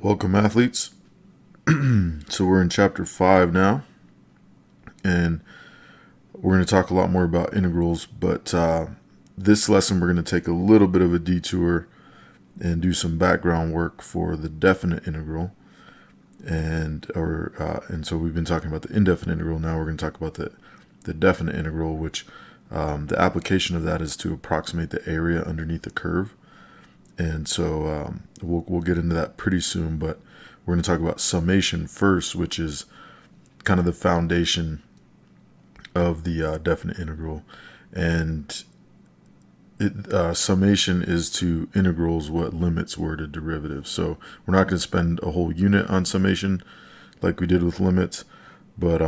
Welcome, athletes. So we're in chapter 5 now, and we're going to talk a lot more about integrals, but this lesson we're going to take a little bit of a detour and do some background work for the definite integral. And so we've been talking about the indefinite integral. Now we're going to talk about the definite integral, which the application of that is to approximate the area underneath the curve. And so we'll get into that pretty soon, but we're going to talk about summation first, which is kind of the foundation of the definite integral. And summation is to integrals what limits were to derivatives. So we're not going to spend a whole unit on summation like we did with limits, but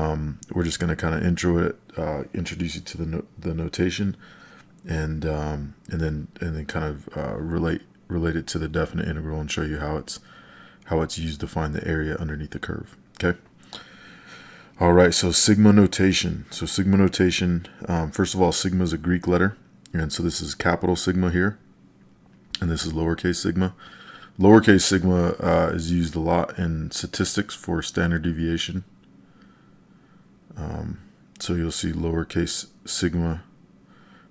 we're just going to kind of introduce you to the notation, and then kind of relate it to the definite integral and show you how it's used to find the area underneath the curve. Okay. All right. So sigma notation. First of all, sigma is a Greek letter, and so this is capital sigma here, and this is lowercase sigma. Lowercase sigma is used a lot in statistics for standard deviation. So you'll see lowercase sigma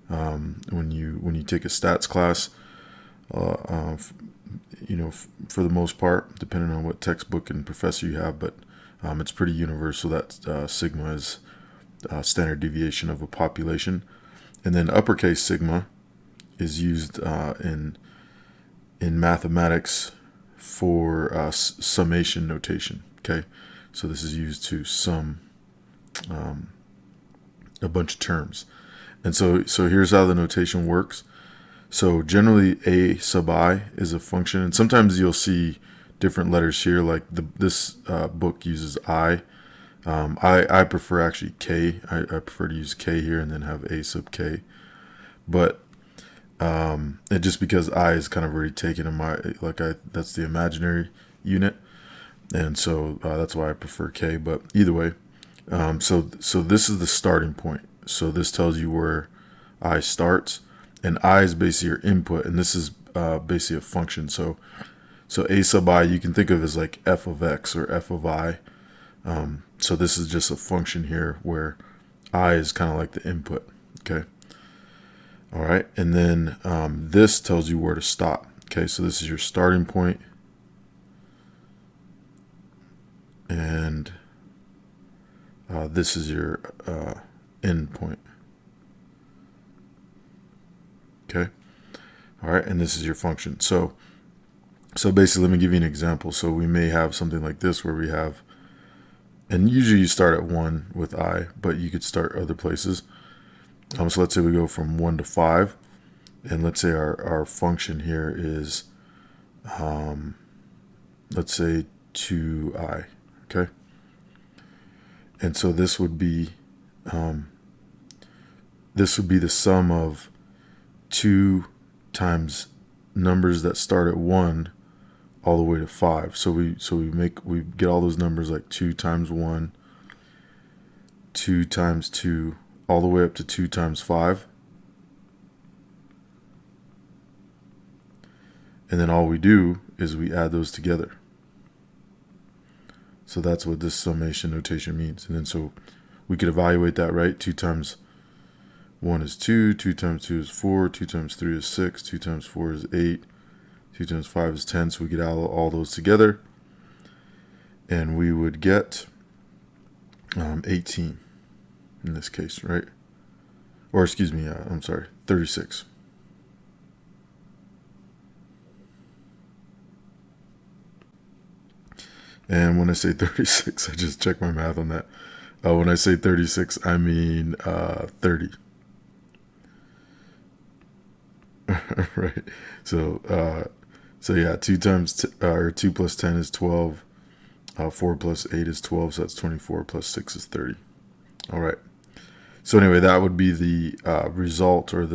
when you take a stats class. For the most part, depending on what textbook and professor you have, but it's pretty universal that sigma is standard deviation of a population. And then uppercase sigma is used in mathematics for summation notation. Okay, so this is used to sum a bunch of terms. And so here's how the notation works. So generally, a sub I is a function, and sometimes you'll see different letters here. Like this book uses I. I prefer actually K. I prefer to use K here and then have a sub K. But just because I is kind of already taken in that's the imaginary unit, and so that's why I prefer K. But either way, so this is the starting point. So this tells you where I starts. And I is basically your input, and this is basically a function. So a sub I you can think of as like f of x or f of I. So this is just a function here where I is kind of like the input. Okay. All right. And then this tells you where to stop. Okay. So this is your starting point. And this is your end point. Okay. All right. And this is your function. So basically, let me give you an example. So we may have something like this where we have, and usually you start at 1 with I, but you could start other places. So let's say we go from 1 to 5, and let's say our function here is, let's say 2I. Okay. And so this would be the sum of 2 times numbers that start at 1 all the way to 5. So we get all those numbers like 2 times 1, 2 times 2, all the way up to 2 times 5. And then all we do is we add those together. So that's what this summation notation means. And then so we could evaluate that, right? 2 times 1 is 2, 2 times 2 is 4, 2 times 3 is 6, 2 times 4 is 8, 2 times 5 is 10. So we get all those together, and we would get 18 in this case, right? Or excuse me, I'm sorry, 36. And when I say 36, I just check my math on that. When I say 36, I mean 30. Right. So yeah, 2 plus 10 is 12. 4 plus 8 is 12. So that's 24 plus 6 is 30. All right. So anyway, that would be the result, or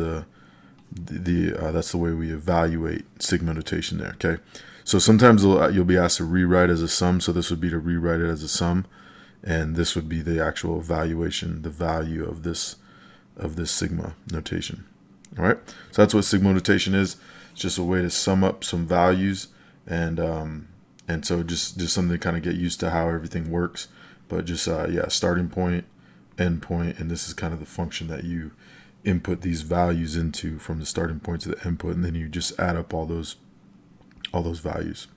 that's the way we evaluate sigma notation there. Okay. So sometimes you'll be asked to rewrite as a sum. So this would be to rewrite it as a sum, and this would be the actual evaluation, the value of this sigma notation. All right, so that's what sigma notation is. It's just a way to sum up some values and And so just something to kind of get used to how everything works. But just yeah, starting point, end point, and this is kind of the function that you input these values into from the starting point to the endpoint, and then you just add up all those values.